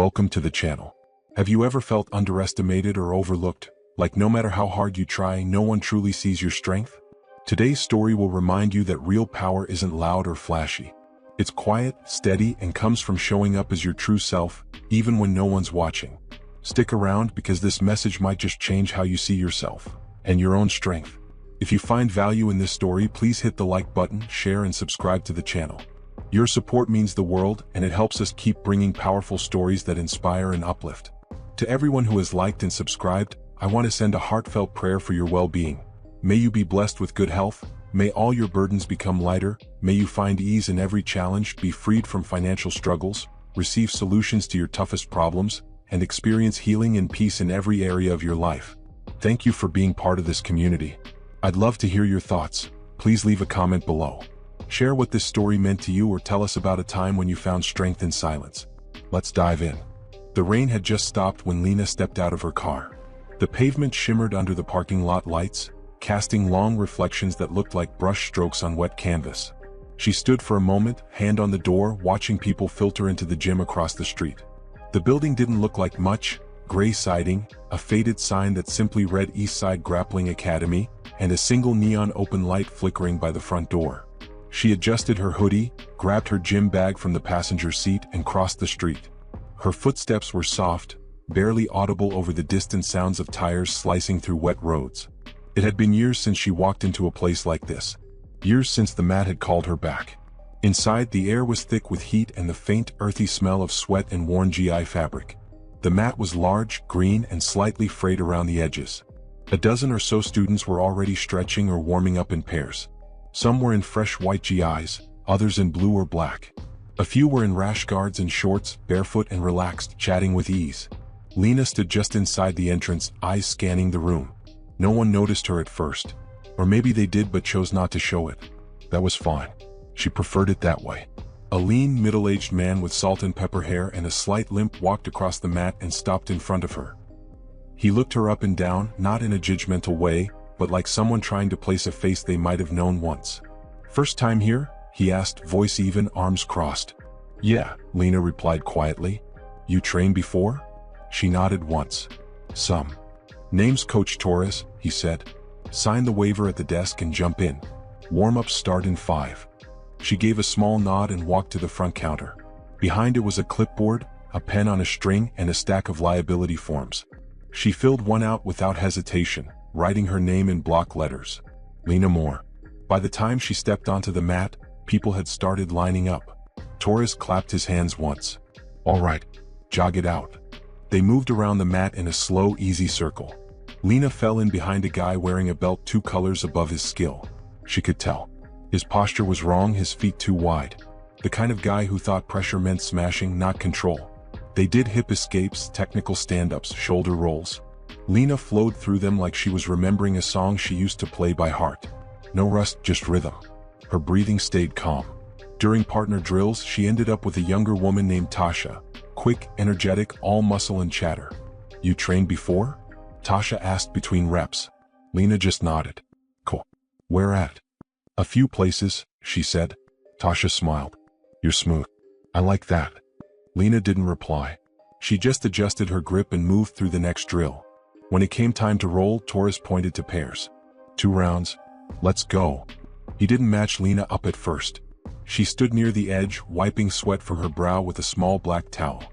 welcome to the channel. Have you ever felt underestimated or overlooked? Like no matter how hard you try, no one truly sees your strength? Today's story will remind you that real power isn't loud or flashy. It's quiet, steady, and comes from showing up as your true self, even when no one's watching. Stick around because this message might just change how you see yourself and your own strength. If you find value in this story, please hit the like button, share, and subscribe to the channel. Your support means the world, and it helps us keep bringing powerful stories that inspire and uplift. To everyone who has liked and subscribed, I want to send a heartfelt prayer for your well-being. May you be blessed with good health, may all your burdens become lighter, may you find ease in every challenge, be freed from financial struggles, receive solutions to your toughest problems, and experience healing and peace in every area of your life. Thank you for being part of this community. I'd love to hear your thoughts. Please leave a comment below. Share what this story meant to you or tell us about a time when you found strength in silence. Let's dive in. The rain had just stopped when Lena stepped out of her car. The pavement shimmered under the parking lot lights, casting long reflections that looked like brush strokes on wet canvas. She stood for a moment, hand on the door, watching people filter into the gym across the street. The building didn't look like much: gray siding, a faded sign that simply read Eastside Grappling Academy, and a single neon open light flickering by the front door. She adjusted her hoodie, grabbed her gym bag from the passenger seat, and crossed the street. Her footsteps were soft, barely audible over the distant sounds of tires slicing through wet roads. It had been years since she walked into a place like this. Years since the mat had called her back. Inside, the air was thick with heat and the faint, earthy smell of sweat and worn GI fabric. The mat was large, green, and slightly frayed around the edges. A dozen or so students were already stretching or warming up in pairs. Some were in fresh white GIs, others in blue or black. A few were in rash guards and shorts, barefoot and relaxed, chatting with ease. Lena stood just inside the entrance, eyes scanning the room. No one noticed her at first. Or maybe they did but chose not to show it. That was fine. She preferred it that way. A lean, middle-aged man with salt and pepper hair and a slight limp walked across the mat and stopped in front of her. He looked her up and down, not in a judgmental way, but like someone trying to place a face they might have known once. "First time here?" he asked, voice even, arms crossed. "Yeah," Lena replied quietly. "You trained before?" She nodded once. "Some." "Name's Coach Torres," he said. "Sign the waiver at the desk and jump in. Warm-ups start in 5. She gave a small nod and walked to the front counter. Behind it was a clipboard, a pen on a string, and a stack of liability forms. She filled one out without hesitation, writing her name in block letters. Lena Moore. By the time she stepped onto the mat, people had started lining up. Torres clapped his hands once. "All right, jog it out." They moved around the mat in a slow, easy circle. Lena fell in behind a guy wearing a belt 2 colors above his skill. She could tell. His posture was wrong, his feet too wide. The kind of guy who thought pressure meant smashing, not control. They did hip escapes, technical stand-ups, shoulder rolls. Lena flowed through them like she was remembering a song she used to play by heart. No rust, just rhythm. Her breathing stayed calm. During partner drills, she ended up with a younger woman named Tasha. Quick, energetic, all muscle and chatter. "You trained before?" Tasha asked between reps. Lena just nodded. "Cool. Where at?" "A few places," she said. Tasha smiled. "You're smooth. I like that." Lena didn't reply. She just adjusted her grip and moved through the next drill. When it came time to roll, Torres pointed to pairs. 2 rounds. "Let's go." He didn't match Lena up at first. She stood near the edge, wiping sweat from her brow with a small black towel.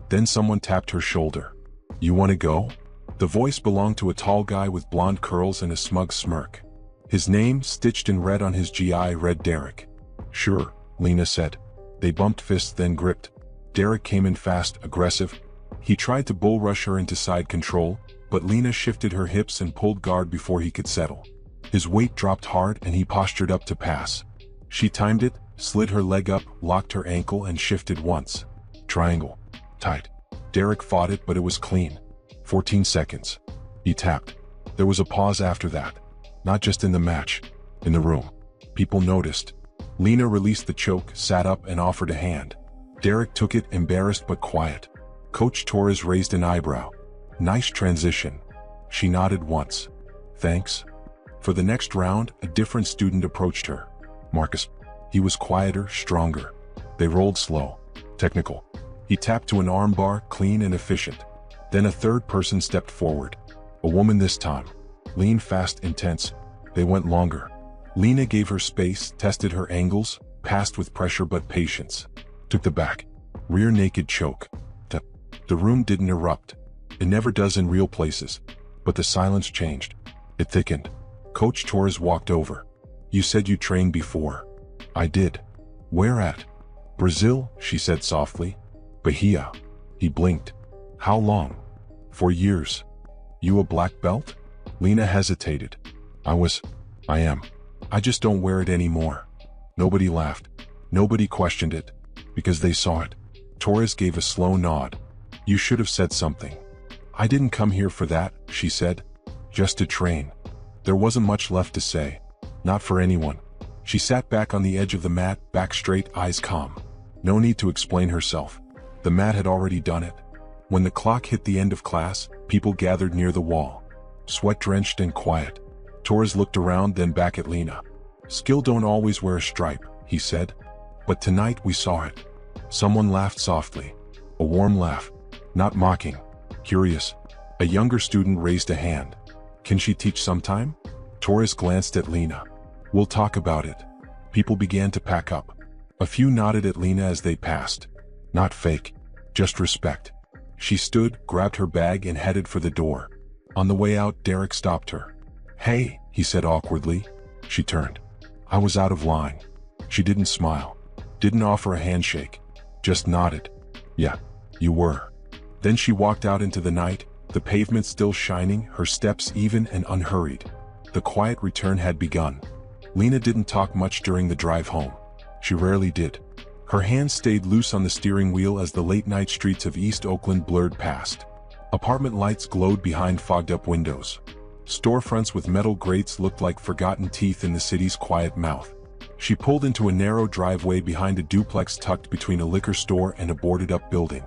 Then someone tapped her shoulder. "You want to go?" The voice belonged to a tall guy with blonde curls and a smug smirk. His name, stitched in red on his GI, read Derek. "Sure," Lena said. They bumped fists, then gripped. Derek came in fast, aggressive. He tried to bull rush her into side control, but Lena shifted her hips and pulled guard before he could settle. His weight dropped hard and he postured up to pass. She timed it, slid her leg up, locked her ankle, and shifted once. Triangle. Tight. Derek fought it, but it was clean. 14 seconds. He tapped. There was a pause after that. Not just in the match, in the room. People noticed. Lena released the choke, sat up, and offered a hand. Derek took it, embarrassed but quiet. Coach Torres raised an eyebrow. "Nice transition." She nodded once. "Thanks." For the next round, a different student approached her. Marcus. He was quieter, stronger. They rolled slow. Technical. He tapped to an armbar, clean and efficient. Then a third person stepped forward. A woman this time. Lean, fast, intense. They went longer. Lena gave her space, tested her angles, passed with pressure but patience. Took the back. Rear naked choke. The room didn't erupt. It never does in real places. But the silence changed. It thickened. Coach Torres walked over. You said you trained before. I did. Where at? Brazil, she said softly. Bahia. He blinked. How long? 4 years. You a black belt? Lena hesitated. I am. I just don't wear it anymore. Nobody laughed. Nobody questioned it. Because they saw it. Torres gave a slow nod. You should have said something. I didn't come here for that, she said. Just to train. There wasn't much left to say. Not for anyone. She sat back on the edge of the mat, back straight, eyes calm. No need to explain herself. The mat had already done it. When the clock hit the end of class, people gathered near the wall. Sweat-drenched and quiet. Torres looked around, then back at Lena. Skill don't always wear a stripe, he said. But tonight we saw it. Someone laughed softly. A warm laugh. Not mocking. Curious. A younger student raised a hand. Can she teach sometime? Torres glanced at Lena. We'll talk about it. People began to pack up. A few nodded at Lena as they passed. Not fake. Just respect. She stood, grabbed her bag and headed for the door. On the way out, Derek stopped her. Hey, he said awkwardly. She turned. I was out of line. She didn't smile. Didn't offer a handshake. Just nodded. Yeah, you were. Then she walked out into the night, the pavement still shining, her steps even and unhurried. The quiet return had begun. Lena didn't talk much during the drive home. She rarely did. Her hands stayed loose on the steering wheel as the late-night streets of East Oakland blurred past. Apartment lights glowed behind fogged-up windows. Storefronts with metal grates looked like forgotten teeth in the city's quiet mouth. She pulled into a narrow driveway behind a duplex tucked between a liquor store and a boarded-up building.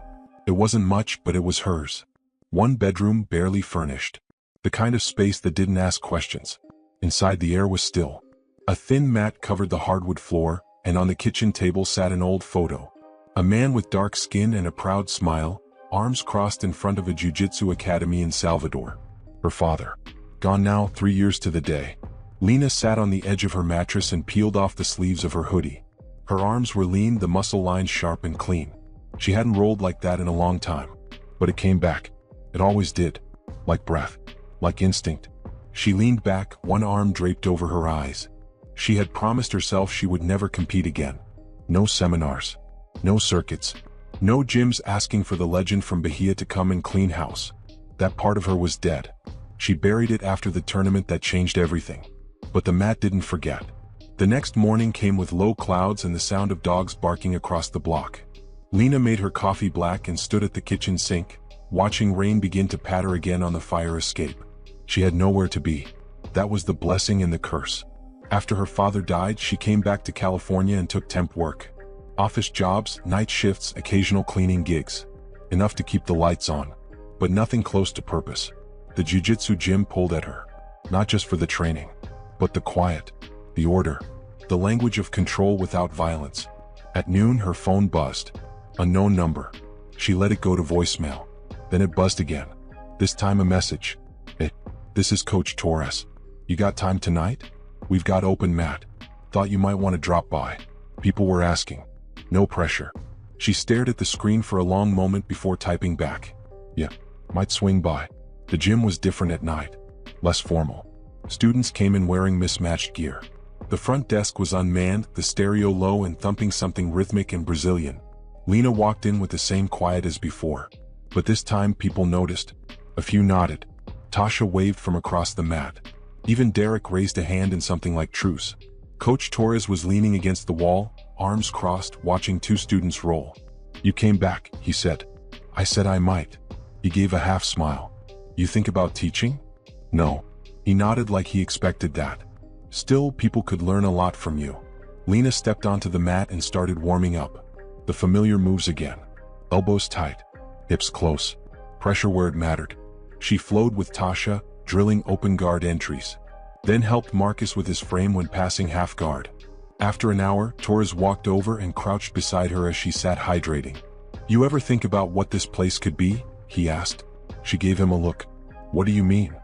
It wasn't much, but it was hers. One bedroom, barely furnished. The kind of space that didn't ask questions. Inside, the air was still. A thin mat covered the hardwood floor, and on the kitchen table sat an old photo. A man with dark skin and a proud smile, arms crossed in front of a jiu-jitsu academy in Salvador. Her father. Gone now, 3 years to the day. Lena sat on the edge of her mattress and peeled off the sleeves of her hoodie. Her arms were lean, the muscle lines sharp and clean. She hadn't rolled like that in a long time. But it came back. It always did. Like breath. Like instinct. She leaned back, one arm draped over her eyes. She had promised herself she would never compete again. No seminars. No circuits. No gyms asking for the legend from Bahia to come and clean house. That part of her was dead. She buried it after the tournament that changed everything. But the mat didn't forget. The next morning came with low clouds and the sound of dogs barking across the block. Lena made her coffee black and stood at the kitchen sink, watching rain begin to patter again on the fire escape. She had nowhere to be. That was the blessing and the curse. After her father died, she came back to California and took temp work. Office jobs, night shifts, occasional cleaning gigs. Enough to keep the lights on. But nothing close to purpose. The jiu-jitsu gym pulled at her. Not just for the training. But the quiet. The order. The language of control without violence. At noon, her phone buzzed. Unknown number. She let it go to voicemail. Then it buzzed again. This time a message. This is Coach Torres. You got time tonight? We've got open mat. Thought you might want to drop by. People were asking. No pressure. She stared at the screen for a long moment before typing back. Yeah, might swing by. The gym was different at night. Less formal. Students came in wearing mismatched gear. The front desk was unmanned, the stereo low and thumping something rhythmic and Brazilian. Lena walked in with the same quiet as before. But this time people noticed. A few nodded. Tasha waved from across the mat. Even Derek raised a hand in something like truce. Coach Torres was leaning against the wall, arms crossed, watching two students roll. You came back, he said. I said I might. He gave a half smile. You think about teaching? No. He nodded like he expected that. Still, people could learn a lot from you. Lena stepped onto the mat and started warming up. The familiar moves again. Elbows tight. Hips close. Pressure where it mattered. She flowed with Tasha, drilling open guard entries. Then helped Marcus with his frame when passing half guard. After an hour, Torres walked over and crouched beside her as she sat hydrating. You ever think about what this place could be? He asked. She gave him a look. What do you mean?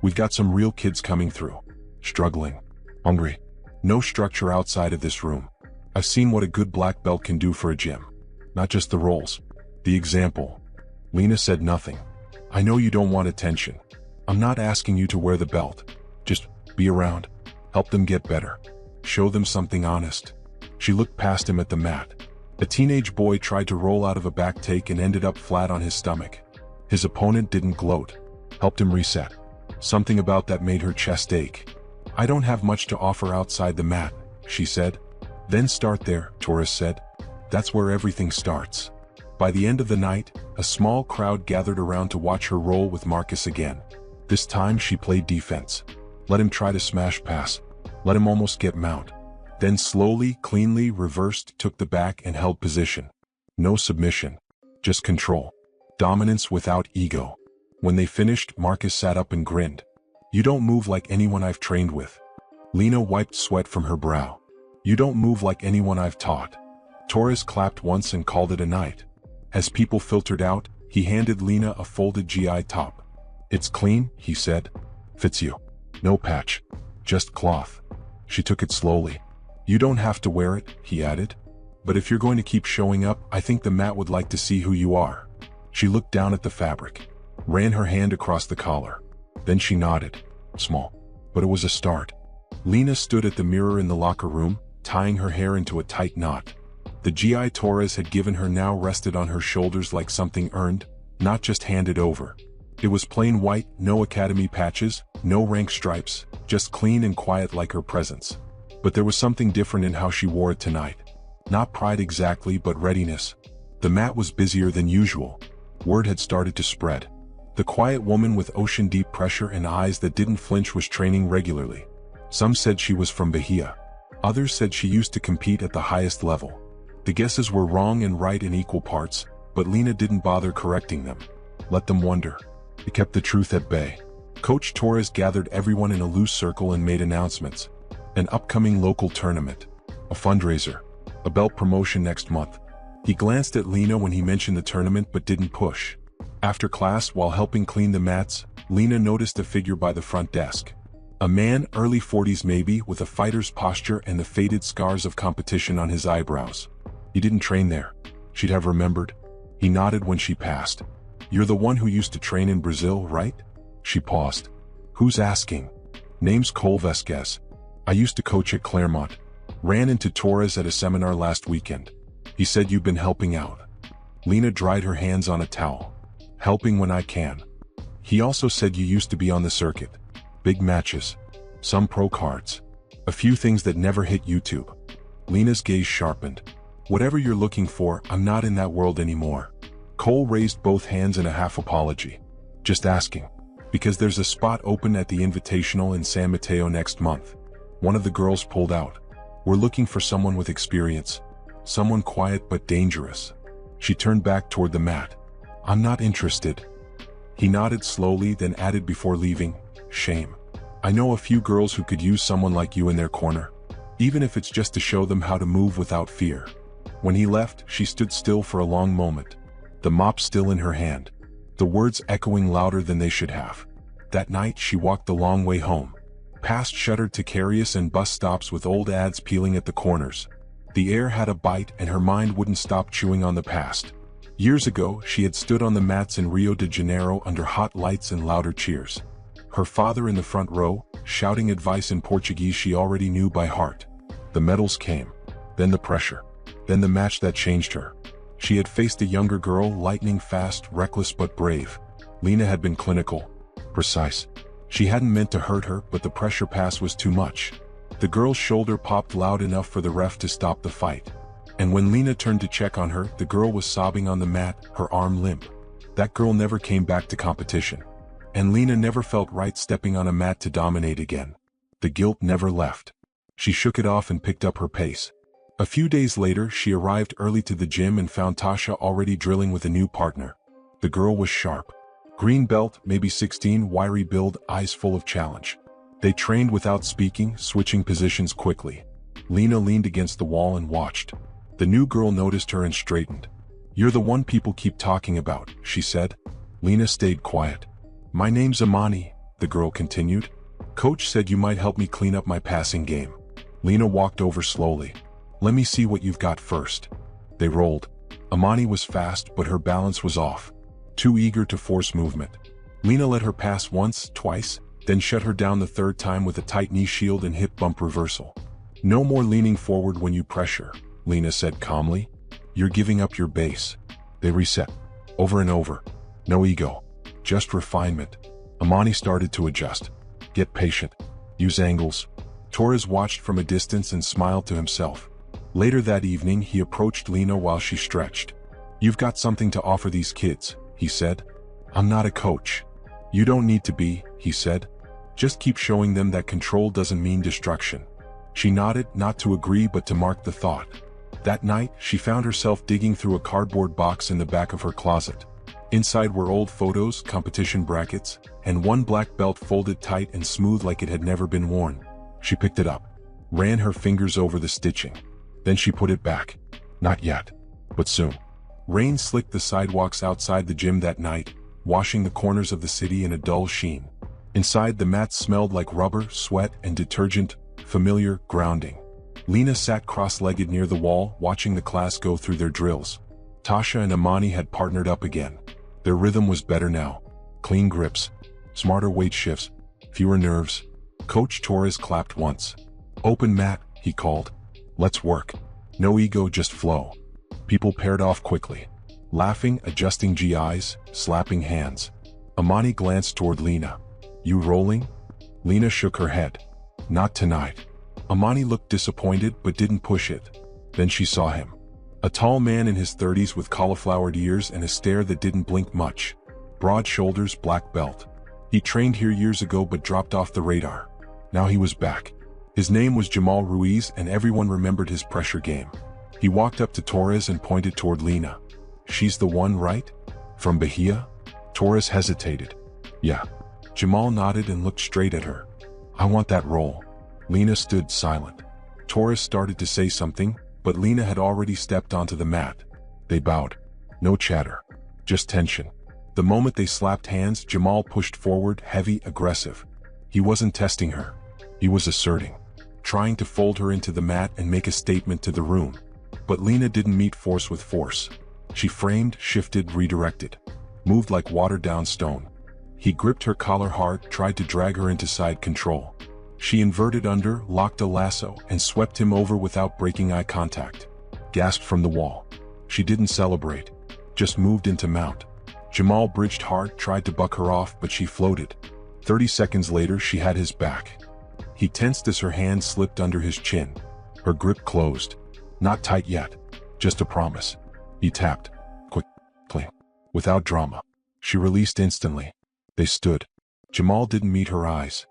We've got some real kids coming through. Struggling. Hungry. No structure outside of this room. I've seen what a good black belt can do for a gym. Not just the rolls. The example. Lena said nothing. I know you don't want attention. I'm not asking you to wear the belt. Just be around. Help them get better. Show them something honest. She looked past him at the mat. A teenage boy tried to roll out of a back take and ended up flat on his stomach. His opponent didn't gloat. Helped him reset. Something about that made her chest ache. I don't have much to offer outside the mat, she said. Then start there, Torres said. That's where everything starts. By the end of the night, a small crowd gathered around to watch her roll with Marcus again. This time she played defense. Let him try to smash pass. Let him almost get mount. Then slowly, cleanly reversed, took the back and held position. No submission. Just control. Dominance without ego. When they finished, Marcus sat up and grinned. You don't move like anyone I've trained with. Lena wiped sweat from her brow. You don't move like anyone I've taught. Torres clapped once and called it a night. As people filtered out, he handed Lena a folded GI top. It's clean, he said. Fits you. No patch. Just cloth. She took it slowly. You don't have to wear it, he added. But if you're going to keep showing up, I think the mat would like to see who you are. She looked down at the fabric. Ran her hand across the collar. Then she nodded. Small. But it was a start. Lena stood at the mirror in the locker room, tying her hair into a tight knot. The GI Torres had given her now rested on her shoulders like something earned, not just handed over. It was plain white, no academy patches, no rank stripes, just clean and quiet like her presence. But there was something different in how she wore it tonight. Not pride exactly, but readiness. The mat was busier than usual. Word had started to spread. The quiet woman with ocean-deep pressure and eyes that didn't flinch was training regularly. Some said she was from Bahia. Others said she used to compete at the highest level. The guesses were wrong and right in equal parts, but Lena didn't bother correcting them. Let them wonder. It kept the truth at bay. Coach Torres gathered everyone in a loose circle and made announcements. An upcoming local tournament. A fundraiser. A belt promotion next month. He glanced at Lena when he mentioned the tournament but didn't push. After class, while helping clean the mats, Lena noticed a figure by the front desk. A man, early 40s maybe, with a fighter's posture and the faded scars of competition on his eyebrows. He didn't train there. She'd have remembered. He nodded when she passed. You're the one who used to train in Brazil, right? She paused. Who's asking? Name's Cole Vasquez. I used to coach at Claremont. Ran into Torres at a seminar last weekend. He said you've been helping out. Lena dried her hands on a towel. Helping when I can. He also said you used to be on the circuit. Big matches. Some pro cards. A few things that never hit YouTube. Lena's gaze sharpened. Whatever you're looking for, I'm not in that world anymore. Cole raised both hands in a half apology. Just asking. Because there's a spot open at the Invitational in San Mateo next month. One of the girls pulled out. We're looking for someone with experience. Someone quiet but dangerous. She turned back toward the mat. I'm not interested. He nodded slowly, then added before leaving, shame. I know a few girls who could use someone like you in their corner. Even if it's just to show them how to move without fear. When he left, she stood still for a long moment. The mop still in her hand. The words echoing louder than they should have. That night she walked the long way home. Past shuttered Ticarius and bus stops with old ads peeling at the corners. The air had a bite and her mind wouldn't stop chewing on the past. Years ago, she had stood on the mats in Rio de Janeiro under hot lights and louder cheers. Her father in the front row, shouting advice in Portuguese she already knew by heart. The medals came. Then the pressure. Then the match that changed her. She had faced a younger girl, lightning fast, reckless but brave. Lena had been clinical. Precise. She hadn't meant to hurt her, but the pressure pass was too much. The girl's shoulder popped loud enough for the ref to stop the fight. And when Lena turned to check on her, the girl was sobbing on the mat, her arm limp. That girl never came back to competition. And Lena never felt right stepping on a mat to dominate again. The guilt never left. She shook it off and picked up her pace. A few days later, she arrived early to the gym and found Tasha already drilling with a new partner. The girl was sharp. Green belt, maybe 16, wiry build, eyes full of challenge. They trained without speaking, switching positions quickly. Lena leaned against the wall and watched. The new girl noticed her and straightened. You're the one people keep talking about, she said. Lena stayed quiet. My name's Amani, the girl continued. Coach said you might help me clean up my passing game. Lena walked over slowly. Let me see what you've got first. They rolled. Amani was fast, but her balance was off. Too eager to force movement. Lena let her pass once, twice, then shut her down the third time with a tight knee shield and hip bump reversal. No more leaning forward when you pressure, Lena said calmly. You're giving up your base. They reset. Over and over. No ego. Just refinement. Amani started to adjust. Get patient. Use angles. Torres watched from a distance and smiled to himself. Later that evening, he approached Lena while she stretched. You've got something to offer these kids, he said. I'm not a coach. You don't need to be, he said. Just keep showing them that control doesn't mean destruction. She nodded, not to agree but to mark the thought. That night, she found herself digging through a cardboard box in the back of her closet. Inside were old photos, competition brackets, and one black belt folded tight and smooth like it had never been worn. She picked it up, ran her fingers over the stitching. Then she put it back. Not yet, but soon. Rain slicked the sidewalks outside the gym that night, washing the corners of the city in a dull sheen. Inside, the mats smelled like rubber, sweat, and detergent, familiar, grounding. Lena sat cross-legged near the wall, watching the class go through their drills. Tasha and Amani had partnered up again. Their rhythm was better now. Clean grips, smarter weight shifts, fewer nerves. Coach Torres clapped once. Open mat, he called. Let's work. No ego, just flow. People paired off quickly. Laughing, adjusting GIs, slapping hands. Amani glanced toward Lena. You rolling? Lena shook her head. Not tonight. Amani looked disappointed but didn't push it. Then she saw him. A tall man in his 30s with cauliflowered ears and a stare that didn't blink much. Broad shoulders, black belt. He trained here years ago but dropped off the radar. Now he was back. His name was Jamal Ruiz and everyone remembered his pressure game. He walked up to Torres and pointed toward Lena. She's the one, right? From Bahia? Torres hesitated. Yeah. Jamal nodded and looked straight at her. I want that role. Lena stood silent. Torres started to say something, but Lena had already stepped onto the mat. They bowed. No chatter. Just tension. The moment they slapped hands, Jamal pushed forward, heavy, aggressive. He wasn't testing her. He was asserting. Trying to fold her into the mat and make a statement to the room. But Lena didn't meet force with force. She framed, shifted, redirected. Moved like watered-down stone. He gripped her collar hard, tried to drag her into side control. She inverted under, locked a lasso, and swept him over without breaking eye contact. Gasped from the wall. She didn't celebrate. Just moved into mount. Jamal bridged hard, tried to buck her off, but she floated. 30 seconds later, she had his back. He tensed as her hand slipped under his chin. Her grip closed. Not tight yet. Just a promise. He tapped. Quickly. Without drama. She released instantly. They stood. Jamal didn't meet her eyes.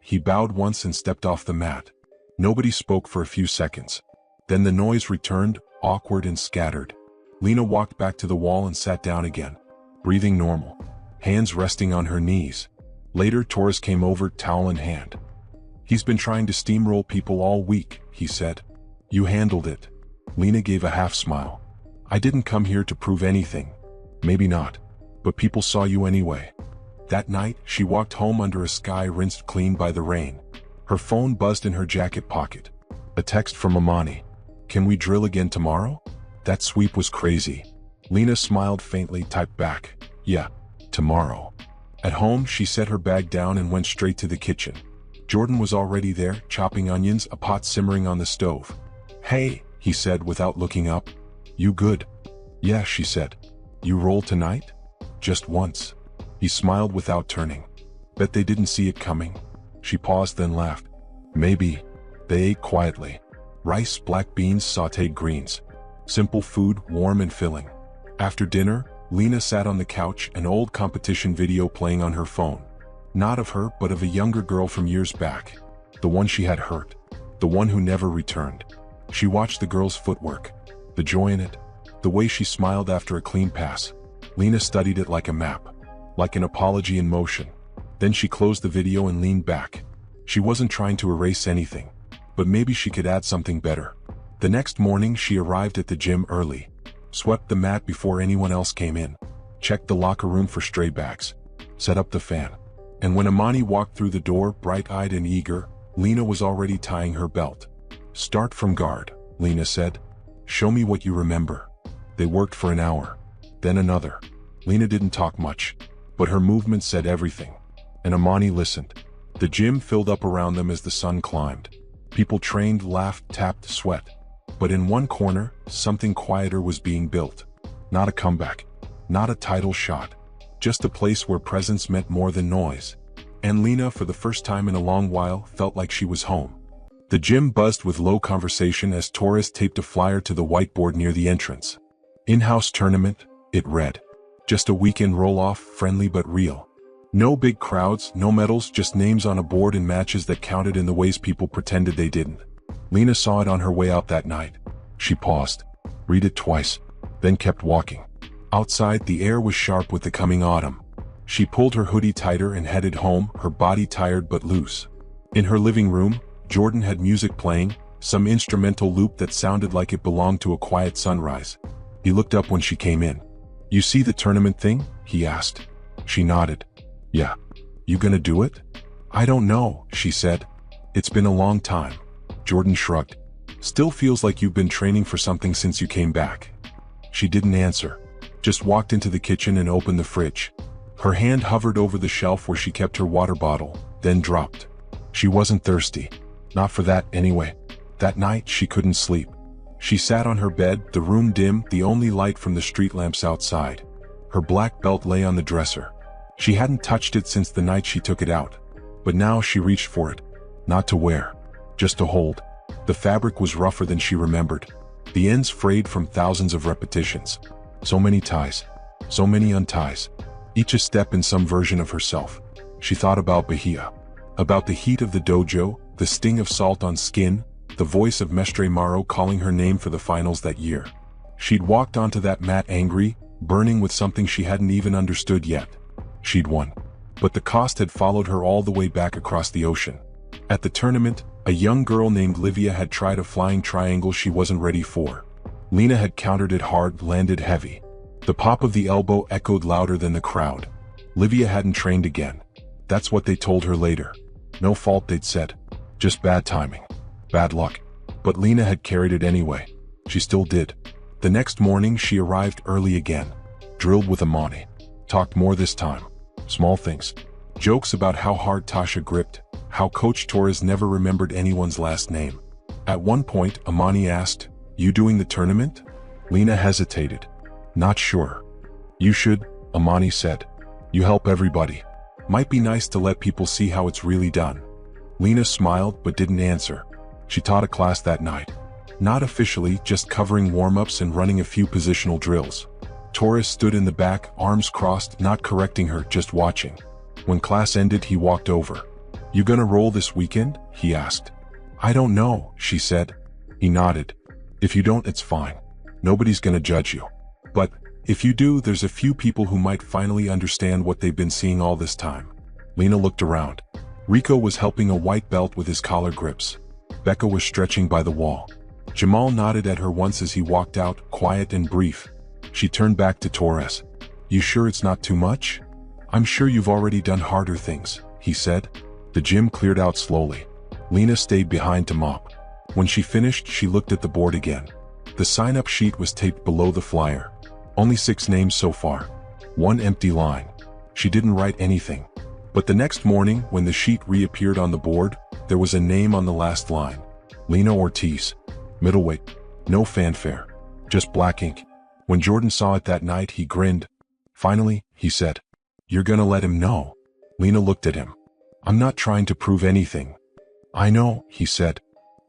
He bowed once and stepped off the mat. Nobody spoke for a few seconds. Then the noise returned, awkward and scattered. Lena walked back to the wall and sat down again. Breathing normal. Hands resting on her knees. Later, Torres came over, towel in hand. He's been trying to steamroll people all week, he said. You handled it. Lena gave a half smile. I didn't come here to prove anything. Maybe not. But people saw you anyway. That night, she walked home under a sky rinsed clean by the rain. Her phone buzzed in her jacket pocket. A text from Amani. Can we drill again tomorrow? That sweep was crazy. Lena smiled faintly, typed back. Yeah, tomorrow. At home, she set her bag down and went straight to the kitchen. Jordan was already there, chopping onions, a pot simmering on the stove. Hey, he said without looking up. You good? Yeah, she said. You roll tonight? Just once. He smiled without turning. Bet they didn't see it coming. She paused, then laughed. Maybe. They ate quietly. Rice, black beans, sautéed greens. Simple food, warm and filling. After dinner, Lena sat on the couch, an old competition video playing on her phone. Not of her, but of a younger girl from years back. The one she had hurt. The one who never returned. She watched the girl's footwork. The joy in it. The way she smiled after a clean pass. Lena studied it like a map. Like an apology in motion. Then she closed the video and leaned back. She wasn't trying to erase anything. But maybe she could add something better. The next morning she arrived at the gym early. swept the mat before anyone else came in, checked the locker room for stray bags, set up the fan. And when Amani walked through the door, bright-eyed and eager, Lena was already tying her belt. "Start from guard," Lena said. "Show me what you remember." They worked for an hour, then another. Lena didn't talk much, but her movement said everything. And Amani listened. The gym filled up around them as the sun climbed. People trained, laughed, tapped, sweat. But in one corner, something quieter was being built. Not a comeback, not a title shot, just a place where presence meant more than noise. And Lena, for the first time in a long while, felt like she was home. The gym buzzed with low conversation as Torres taped a flyer to the whiteboard near the entrance. In-house tournament, it read. Just a weekend roll-off, friendly but real. No big crowds, no medals, just names on a board and matches that counted in the ways people pretended they didn't. Lena saw it on her way out that night. She paused, read it twice, then kept walking. Outside, the air was sharp with the coming autumn. She pulled her hoodie tighter and headed home, her body tired but loose. In her living room, Jordan had music playing, some instrumental loop that sounded like it belonged to a quiet sunrise. He looked up when she came in. "You see the tournament thing?" he asked. She nodded. "Yeah. You gonna do it?" "I don't know," she said. "It's been a long time." Jordan shrugged. "Still feels like you've been training for something since you came back." She didn't answer, just walked into the kitchen and opened the fridge. Her hand hovered over the shelf where she kept her water bottle, then dropped. She wasn't thirsty. Not for that, anyway. That night, she couldn't sleep. She sat on her bed, the room dim, the only light from the street lamps outside. Her black belt lay on the dresser. She hadn't touched it since the night she took it out. But now she reached for it. Not to wear, just to hold. The fabric was rougher than she remembered. The ends frayed from thousands of repetitions. So many ties. So many unties. Each a step in some version of herself. She thought about Bahia. About the heat of the dojo, the sting of salt on skin, the voice of Mestre Maro calling her name for the finals that year. She'd walked onto that mat angry, burning with something she hadn't even understood yet. She'd won. But the cost had followed her all the way back across the ocean. At the tournament, a young girl named Livia had tried a flying triangle she wasn't ready for. Lena had countered it hard, landed heavy. The pop of the elbow echoed louder than the crowd. Livia hadn't trained again. That's what they told her later. No fault, they'd said. Just bad timing. Bad luck. But Lena had carried it anyway. She still did. The next morning she arrived early again. Drilled with Amani. Talked more this time. Small things. Jokes about how hard Tasha gripped, how Coach Torres never remembered anyone's last name. At one point, Amani asked, "You doing the tournament?" Lena hesitated. "Not sure." "You should," Amani said. "You help everybody. Might be nice to let people see how it's really done." Lena smiled but didn't answer. She taught a class that night. Not officially, just covering warm-ups and running a few positional drills. Torres stood in the back, arms crossed, not correcting her, just watching. When class ended, he walked over. "You gonna roll this weekend?" he asked. "I don't know," she said. He nodded. "If you don't, it's fine. Nobody's gonna judge you. But if you do, there's a few people who might finally understand what they've been seeing all this time." Lena looked around. Rico was helping a white belt with his collar grips. Becca was stretching by the wall. Jamal nodded at her once as he walked out, quiet and brief. She turned back to Torres. "You sure it's not too much?" "I'm sure you've already done harder things," he said. The gym cleared out slowly. Lena stayed behind to mop. When she finished, she looked at the board again. The sign-up sheet was taped below the flyer. Only 6 names so far. One empty line. She didn't write anything. But the next morning, when the sheet reappeared on the board, there was a name on the last line. Lena Ortiz. Middleweight. No fanfare. Just black ink. When Jordan saw it that night, he grinned. Finally, he said, "You're gonna let him know?" Lena looked at him. "I'm not trying to prove anything." "I know," he said.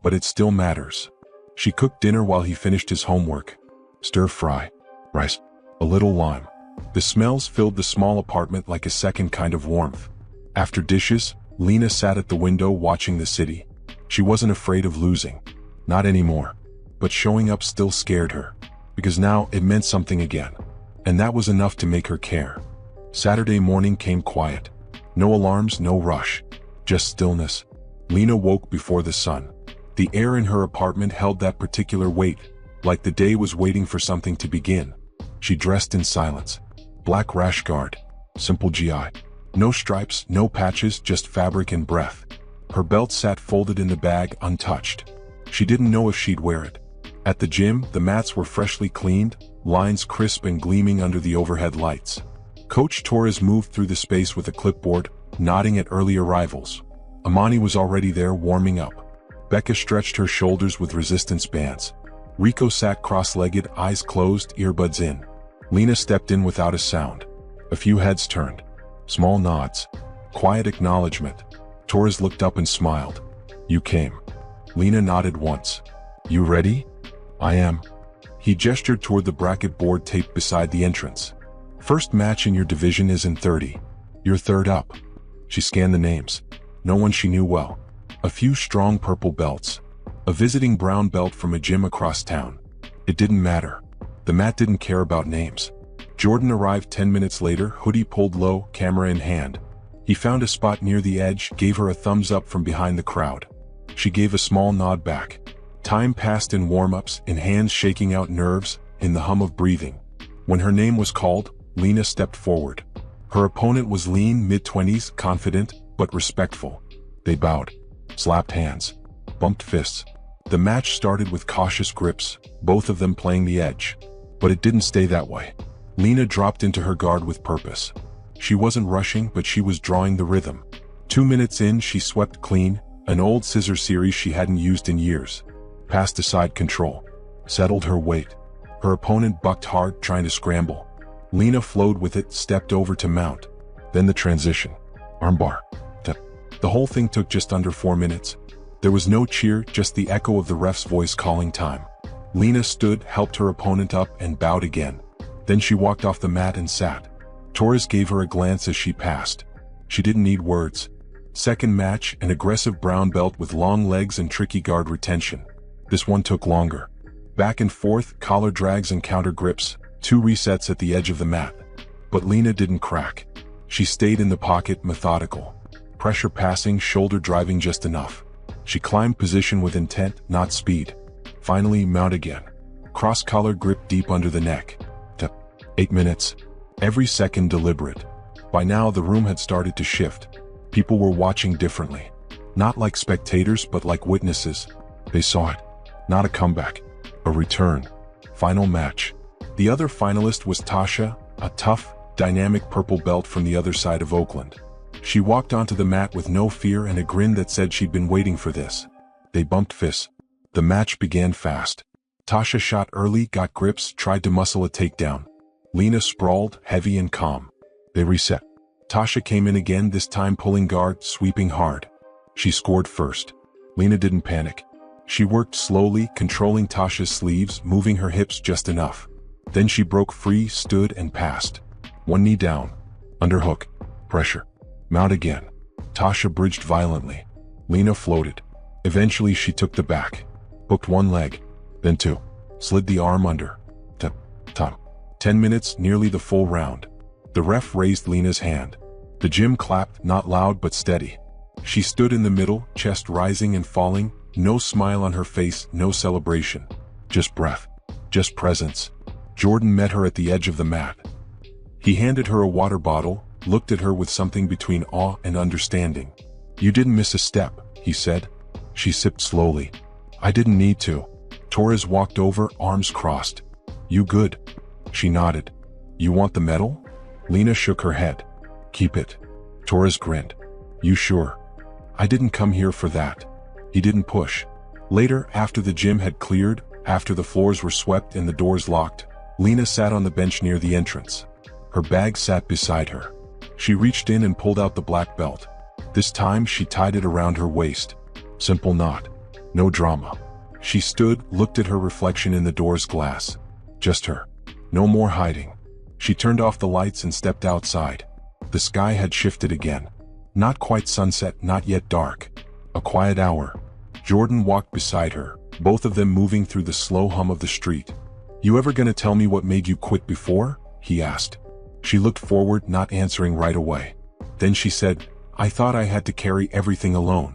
"But it still matters." She cooked dinner while he finished his homework. Stir fry. Rice. A little lime. The smells filled the small apartment like a second kind of warmth. After dishes, Lena sat at the window watching the city. She wasn't afraid of losing. Not anymore. But showing up still scared her. Because now it meant something again. And that was enough to make her care. Saturday morning came quiet. No alarms, no rush. Just stillness. Lena woke before the sun. The air in her apartment held that particular weight. like the day was waiting for something to begin. She dressed in silence. Black rash guard. Simple GI. No stripes, no patches, just fabric and breath. Her belt sat folded in the bag, untouched. She didn't know if she'd wear it. At the gym, the mats were freshly cleaned, lines crisp and gleaming under the overhead lights. Coach Torres moved through the space with a clipboard, nodding at early arrivals. Amani was already there, warming up. Becca stretched her shoulders with resistance bands. Rico sat cross-legged, eyes closed, earbuds in. Lena stepped in without a sound. A few heads turned. Small nods. Quiet acknowledgement. Torres looked up and smiled. You came. Lena nodded once. You ready? I am. He gestured toward the bracket board taped beside the entrance. First match in your division is in 30. You're third up. She scanned the names. No one she knew well. A few strong purple belts. A visiting brown belt from a gym across town. It didn't matter. The mat didn't care about names. Jordan arrived 10 minutes later, hoodie pulled low, camera in hand. He found a spot near the edge, gave her a thumbs up from behind the crowd. She gave a small nod back. Time passed in warm-ups, in hands shaking out nerves, in the hum of breathing. When her name was called, Lena stepped forward. Her opponent was lean, mid-20s, confident, but respectful. They bowed, slapped hands, bumped fists. The match started with cautious grips, both of them playing the edge. But it didn't stay that way. Lena dropped into her guard with purpose. She wasn't rushing, but she was drawing the rhythm. 2 minutes in, she swept clean, an old scissor series she hadn't used in years. Passed aside control. Settled her weight. Her opponent bucked hard, trying to scramble. Lena flowed with it, stepped over to mount. Then the transition. Armbar. The whole thing took just under 4 minutes. There was no cheer, just the echo of the ref's voice calling time. Lena stood, helped her opponent up, and bowed again. Then she walked off the mat and sat. Torres gave her a glance as she passed. She didn't need words. Second match, an aggressive brown belt with long legs and tricky guard retention. This one took longer. Back and forth, collar drags and counter grips, 2 resets at the edge of the mat. But Lena didn't crack. She stayed in the pocket, methodical. Pressure passing, shoulder driving just enough. She climbed position with intent, not speed. Finally, mount again. Cross-collar grip deep under the neck. 8 minutes. Every second deliberate. By now, the room had started to shift. People were watching differently. Not like spectators, but like witnesses. They saw it. Not a comeback. A return. Final match. The other finalist was Tasha, a tough, dynamic purple belt from the other side of Oakland. She walked onto the mat with no fear and a grin that said she'd been waiting for this. They bumped fists. The match began fast. Tasha shot early, got grips, tried to muscle a takedown. Lena sprawled, heavy and calm. They reset. Tasha came in again, this time pulling guard, sweeping hard. She scored first. Lena didn't panic. She worked slowly, controlling Tasha's sleeves, moving her hips just enough. Then she broke free, stood and passed. One knee down. Underhook. Pressure. Mount again. Tasha bridged violently. Lena floated. Eventually she took the back. Hooked one leg. Then 2. Slid the arm under. Time. 10 minutes, nearly the full round. The ref raised Lena's hand. The gym clapped, not loud but steady. She stood in the middle, chest rising and falling, no smile on her face, no celebration. Just breath. Just presence. Jordan met her at the edge of the mat. He handed her a water bottle, looked at her with something between awe and understanding. You didn't miss a step, he said. She sipped slowly. I didn't need to. Torres walked over, arms crossed. You good? She nodded. You want the medal? Lena shook her head. Keep it. Torres grinned. You sure? I didn't come here for that. He didn't push. Later, after the gym had cleared, after the floors were swept and the doors locked, Lena sat on the bench near the entrance. Her bag sat beside her. She reached in and pulled out the black belt. This time she tied it around her waist. Simple knot. No drama. She stood, looked at her reflection in the door's glass. Just her. No more hiding. She turned off the lights and stepped outside. The sky had shifted again. Not quite sunset, not yet dark. A quiet hour. Jordan walked beside her, both of them moving through the slow hum of the street. You ever gonna tell me what made you quit before? He asked. She looked forward, not answering right away. Then she said, I thought I had to carry everything alone.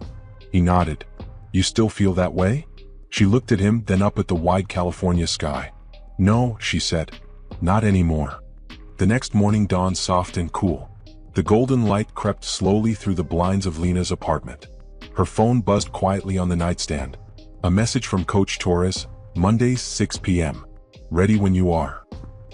He nodded. You still feel that way? She looked at him, then up at the wide California sky. "No," she said. "Not anymore." The next morning dawned soft and cool. The golden light crept slowly through the blinds of Lena's apartment. Her phone buzzed quietly on the nightstand. A message from Coach Torres, Mondays 6 p.m. Ready when you are.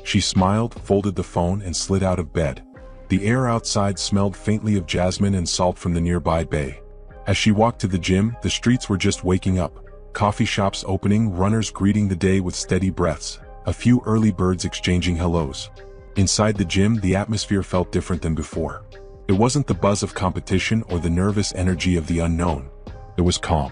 She smiled, folded the phone, and slid out of bed. The air outside smelled faintly of jasmine and salt from the nearby bay. As she walked to the gym, the streets were just waking up. Coffee shops opening, runners greeting the day with steady breaths, a few early birds exchanging hellos. Inside the gym, the atmosphere felt different than before. It wasn't the buzz of competition or the nervous energy of the unknown. It was calm,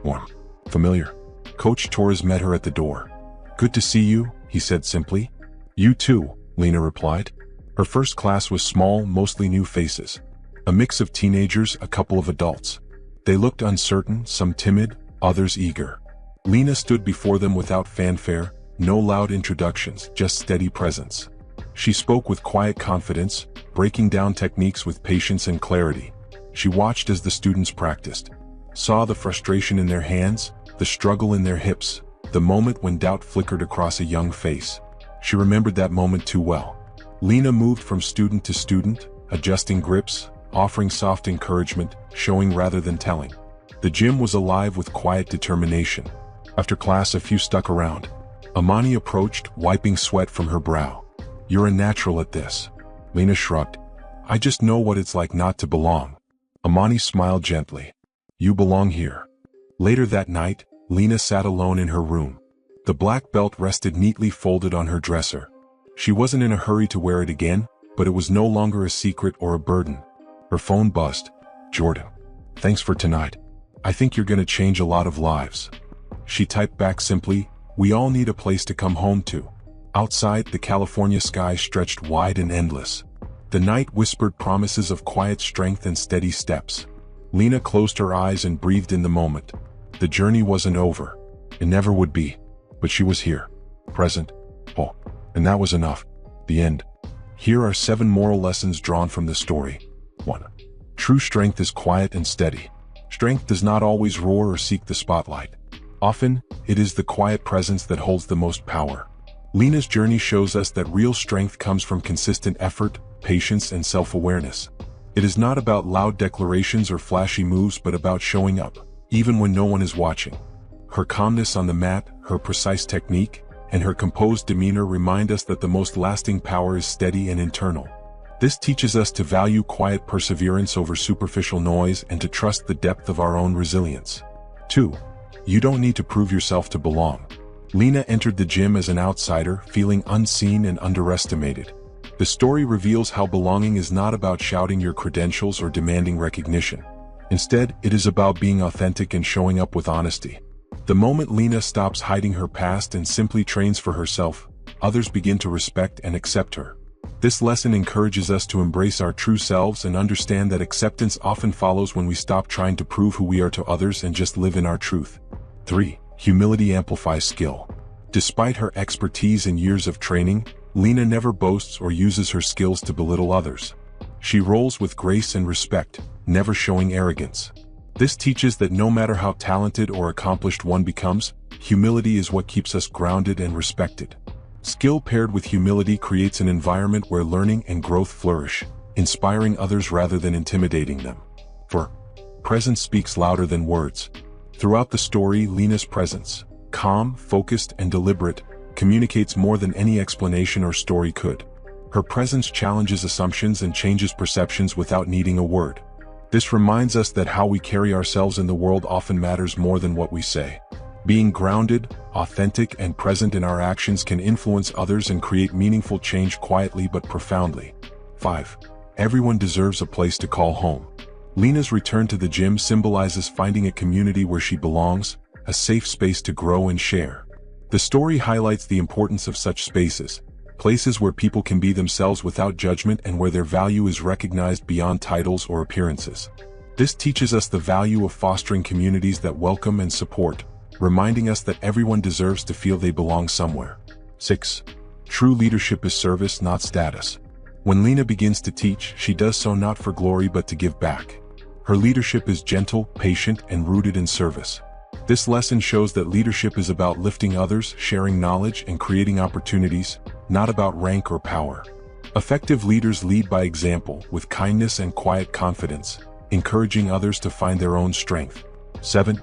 warm, familiar. Coach Torres met her at the door. "Good to see you," he said simply. "You too," Lena replied. Her first class was small, mostly new faces. A mix of teenagers, a couple of adults. They looked uncertain, some timid, others eager. Lena stood before them without fanfare, no loud introductions, just steady presence. She spoke with quiet confidence, breaking down techniques with patience and clarity. She watched as the students practiced, saw the frustration in their hands, the struggle in their hips, the moment when doubt flickered across a young face. She remembered that moment too well. Lena moved from student to student, adjusting grips, offering soft encouragement, showing rather than telling. The gym was alive with quiet determination. After class, a few stuck around. Amani approached, wiping sweat from her brow. "You're a natural at this." Lena shrugged. "I just know what it's like not to belong." Amani smiled gently. "You belong here." Later that night, Lena sat alone in her room. The black belt rested neatly folded on her dresser. She wasn't in a hurry to wear it again, but it was no longer a secret or a burden. Her phone buzzed. "Jordan. Thanks for tonight. I think you're gonna change a lot of lives." She typed back simply, "We all need a place to come home to." Outside, the California sky stretched wide and endless. The night whispered promises of quiet strength and steady steps. Lena closed her eyes and breathed in the moment. The journey wasn't over. It never would be. But she was here. Present. Oh, and that was enough. The end. Here are 7 moral lessons drawn from the story. 1. True strength is quiet and steady. Strength does not always roar or seek the spotlight. Often, it is the quiet presence that holds the most power. Lena's journey shows us that real strength comes from consistent effort, patience, and self-awareness. It is not about loud declarations or flashy moves, but about showing up, even when no one is watching. Her calmness on the mat, her precise technique, and her composed demeanor remind us that the most lasting power is steady and internal. This teaches us to value quiet perseverance over superficial noise and to trust the depth of our own resilience. 2. You don't need to prove yourself to belong. Lena entered the gym as an outsider, feeling unseen and underestimated. The story reveals how belonging is not about shouting your credentials or demanding recognition. Instead, it is about being authentic and showing up with honesty. The moment Lena stops hiding her past and simply trains for herself, others begin to respect and accept her. This lesson encourages us to embrace our true selves and understand that acceptance often follows when we stop trying to prove who we are to others and just live in our truth. 3. Humility amplifies skill. Despite her expertise and years of training, Lena never boasts or uses her skills to belittle others. She rolls with grace and respect, never showing arrogance. This teaches that no matter how talented or accomplished one becomes, humility is what keeps us grounded and respected. Skill paired with humility creates an environment where learning and growth flourish, inspiring others rather than intimidating them. 4. Presence speaks louder than words. Throughout the story, Lena's presence, calm, focused, and deliberate, communicates more than any explanation or story could. Her presence challenges assumptions and changes perceptions without needing a word. This reminds us that how we carry ourselves in the world often matters more than what we say. Being grounded, authentic, and present in our actions can influence others and create meaningful change quietly but profoundly. 5. Everyone deserves a place to call home. Lena's return to the gym symbolizes finding a community where she belongs, a safe space to grow and share. The story highlights the importance of such spaces, places where people can be themselves without judgment and where their value is recognized beyond titles or appearances. This teaches us the value of fostering communities that welcome and support, reminding us that everyone deserves to feel they belong somewhere. 6. True leadership is service, not status. When Lena begins to teach, she does so not for glory but to give back. Her leadership is gentle, patient, and rooted in service. This lesson shows that leadership is about lifting others, sharing knowledge, and creating opportunities, not about rank or power. Effective leaders lead by example, with kindness and quiet confidence, encouraging others to find their own strength. 7.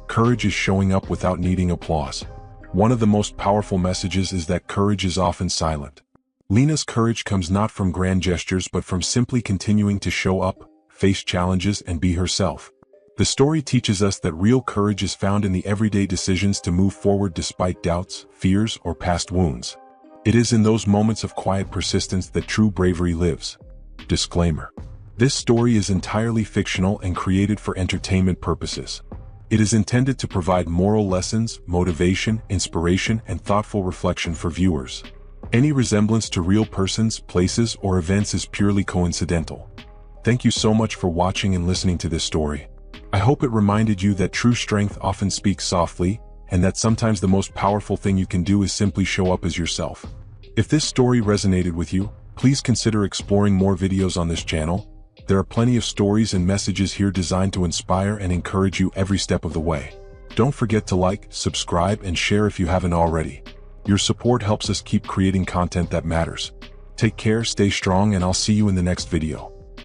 Courage is showing up without needing applause. One of the most powerful messages is that courage is often silent. Lena's courage comes not from grand gestures but from simply continuing to show up, face challenges, and be herself. The story teaches us that real courage is found in the everyday decisions to move forward despite doubts, fears, or past wounds. It is in those moments of quiet persistence that true bravery lives. Disclaimer: this story is entirely fictional and created for entertainment purposes. It is intended to provide moral lessons, motivation, inspiration, and thoughtful reflection for viewers. Any resemblance to real persons, places, or events is purely coincidental. Thank you so much for watching and listening to this story. I hope it reminded you that true strength often speaks softly, and that sometimes the most powerful thing you can do is simply show up as yourself. If this story resonated with you, please consider exploring more videos on this channel. There are plenty of stories and messages here designed to inspire and encourage you every step of the way. Don't forget to like, subscribe, and share if you haven't already. Your support helps us keep creating content that matters. Take care, stay strong, and I'll see you in the next video.